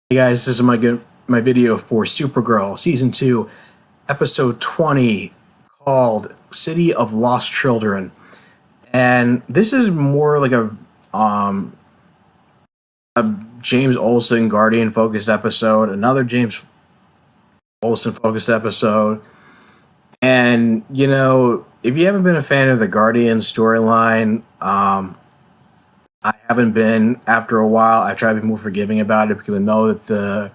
Hey guys, this is my video for Supergirl Season 2, Episode 20, called City of Lost Children. And this is more like a James Olsen Guardian focused episode, another James Olsen focused episode. And if you haven't been a fan of the Guardian storyline, I haven't been after a while. I try to be more forgiving about it because I know that the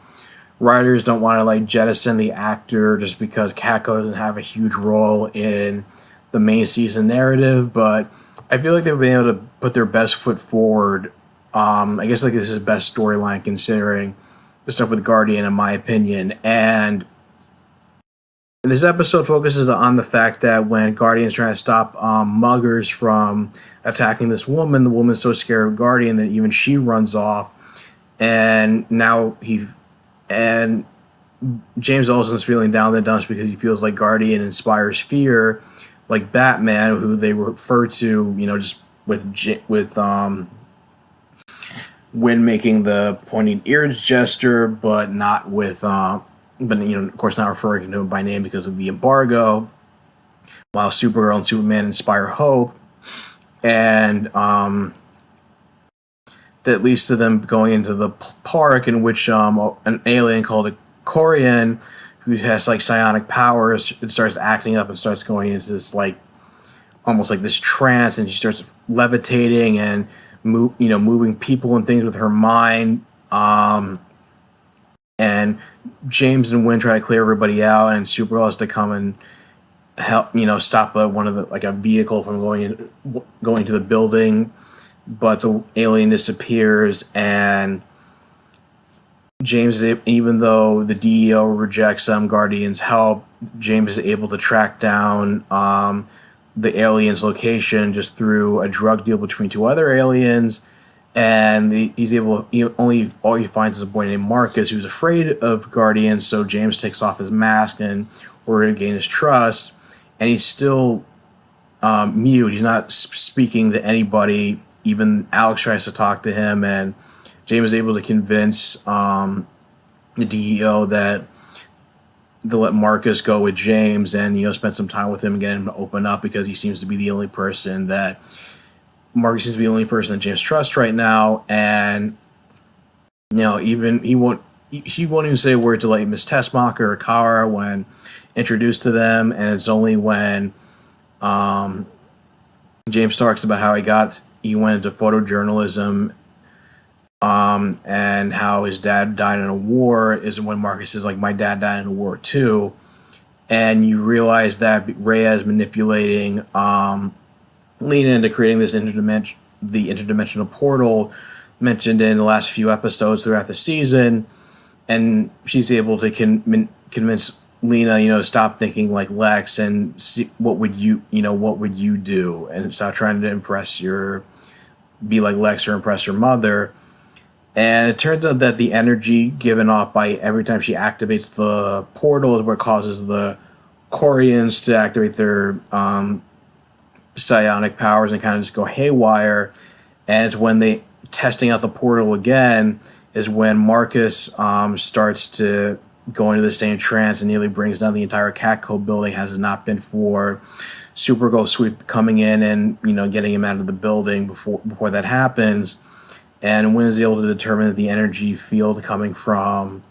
writers don't want to like jettison the actor just because Kako doesn't have a huge role in the main season narrative, but I feel like they've been able to put their best foot forward. I guess like this is best storyline considering the stuff with Guardian, in my opinion. And this episode focuses on the fact that when Guardian's trying to stop muggers from attacking this woman, the woman's so scared of Guardian that even she runs off. And now and James Olsen's feeling down in the dumps because he feels like Guardian inspires fear, like Batman, who they refer to, just with when making the pointing ears gesture, but not with but of course not referring to him by name because of the embargo. While Supergirl and Superman inspire hope, and that leads to them going into the park in which an alien called a Corian, who has like psionic powers, it starts acting up and starts going into this like almost like this trance, and she starts levitating and moving people and things with her mind. And James and Wynn try to clear everybody out, and Supergirl has to come and help, stop one of the like a vehicle from going to the building, but the alien disappears, and James, even though the DEO rejects some Guardians' help, James is able to track down the alien's location just through a drug deal between two other aliens, and he's able. All he finds is a boy named Marcus who's afraid of Guardians. So James takes off his mask in order to gain his trust, and he's still mute. He's not speaking to anybody. Even Alex tries to talk to him, and James is able to convince the DEO that they'll let Marcus go with James and spend some time with him and get him to open up because he seems to be the only person that Marcus is the only person that James trusts right now. And even he won't even say a word to like Miss Tessmacher or Kara when introduced to them, and it's only when James talks about how he went into photojournalism and how his dad died in a war is when Marcus is like, my dad died in a war too. And you realize that Rhea is manipulating Lena into creating the interdimensional portal mentioned in the last few episodes throughout the season, and she's able to convince Lena, to stop thinking like Lex and see what would you do, and stop trying to be like Lex or impress her mother. And it turns out that the energy given off by every time she activates the portal is what causes the Corians to activate their psionic powers and kind of just go haywire. And it's when they testing out the portal again is when Marcus starts to go into the same trance and nearly brings down the entire Catco building. Has it not been for Supergirl sweep coming in and getting him out of the building before that happens. And Wynn is able to determine that the energy field coming from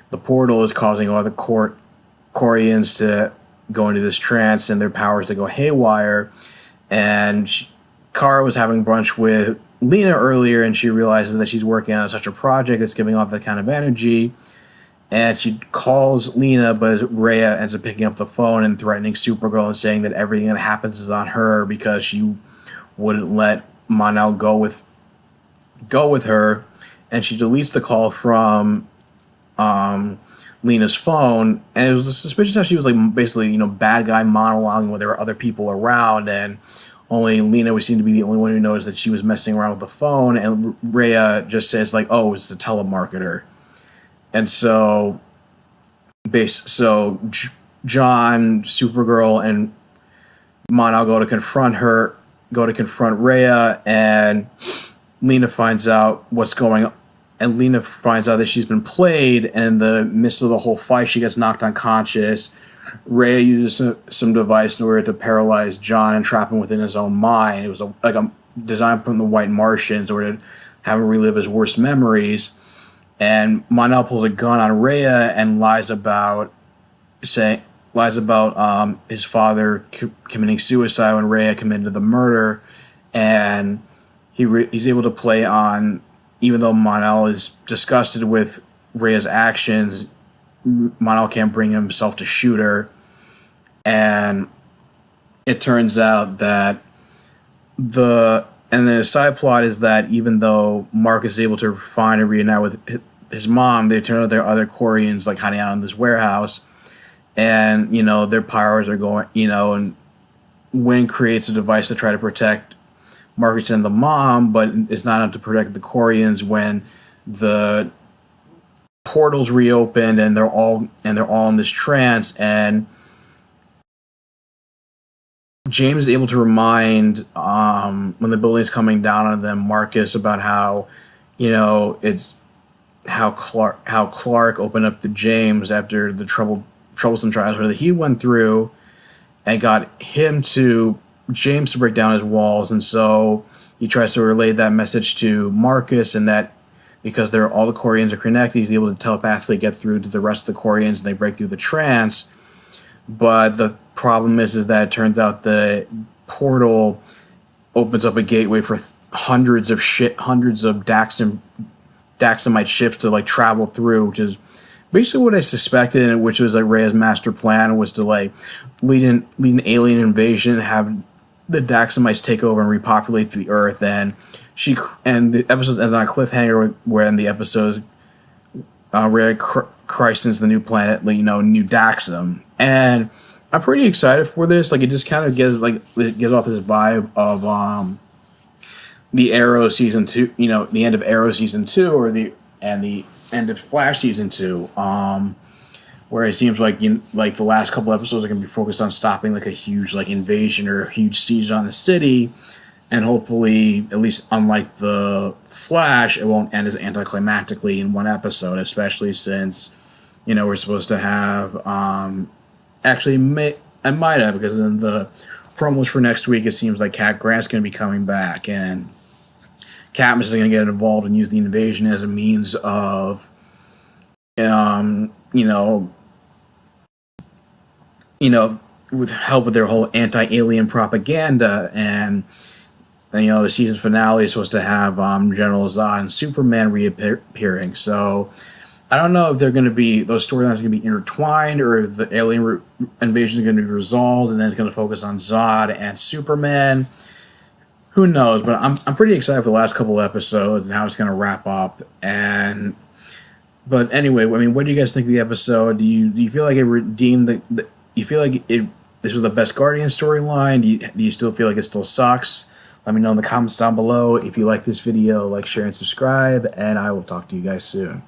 the portal is causing all the Corians to go into this trance and their powers to go haywire. And Kara was having brunch with Lena earlier, and she realizes that she's working on such a project that's giving off that kind of energy. And she calls Lena, but Rhea ends up picking up the phone and threatening Supergirl and saying that everything that happens is on her because she wouldn't let Mon-El go with her. And she deletes the call from Lena's phone, and it was suspicious how she was like basically bad guy monologuing when there were other people around, and only Lena would seem to be the only one who noticed that she was messing around with the phone. And Rhea just says like, oh, it's the telemarketer. And so John, Supergirl, and Mon-El go to confront Rhea, and Lena finds out what's going and Lena finds out that she's been played, and in the midst of the whole fight, she gets knocked unconscious. Rhea uses some device in order to paralyze John and trap him within his own mind. It was like a design from the White Martians in order to have him relive his worst memories. And Mon-El pulls a gun on Rhea and lies about his father committing suicide when Rhea committed the murder, and he's able to play on, even though Mon-El is disgusted with Rhea's actions, Mon-El can't bring himself to shoot her, and it turns out that the side plot is that even though Mark is able to find and reunite with his mom, they turn out there are other Quarians like hiding out in this warehouse, and their powers are going, and Wynn creates a device to try to protect Marcus and the mom, but it's not enough to protect the Quarians when the portals reopened and they're all in this trance, and James is able to remind when the building's coming down on them, Marcus, about how it's how Clark opened up to James after the troublesome childhood that he went through, and got James to break down his walls, and so he tries to relay that message to Marcus, and that because all the Quarians are connected, he's able to telepathically get through to the rest of the Quarians, and they break through the trance. But the problem is that it turns out the portal opens up a gateway for hundreds of Daxamite ships to like travel through, which is basically what I suspected, which was like Rhea's master plan was to like lead an alien invasion, have the Daxamites take over and repopulate the Earth, and the episode ends on a cliffhanger where in the episode Rhea christens the new planet, New Daxam, and I'm pretty excited for this. Like, it just kind of gives off this vibe of the Arrow season 2, the end of Arrow season 2, or the end of Flash season 2, where it seems like the last couple episodes are going to be focused on stopping like a huge invasion or a huge siege on the city, and hopefully, at least unlike the Flash, it won't end as anticlimactically in one episode, especially since we're supposed to have I might have, because in the promos for next week it seems like Cat Grant's going to be coming back, and Katniss is going to get involved and use the invasion as a means of with help with their whole anti-alien propaganda, and the season finale is supposed to have General Zod and Superman reappearing. So I don't know if those storylines are going to be intertwined, or if the alien invasion is going to be resolved and then it's going to focus on Zod and Superman. Who knows? But I'm pretty excited for the last couple of episodes and how it's going to wrap up. But anyway, what do you guys think of the episode? Do you feel like it redeemed do you feel like this was the best Guardian storyline? Do you still feel like it still sucks? Let me know in the comments down below. If you like this video, like, share, and subscribe, and I will talk to you guys soon.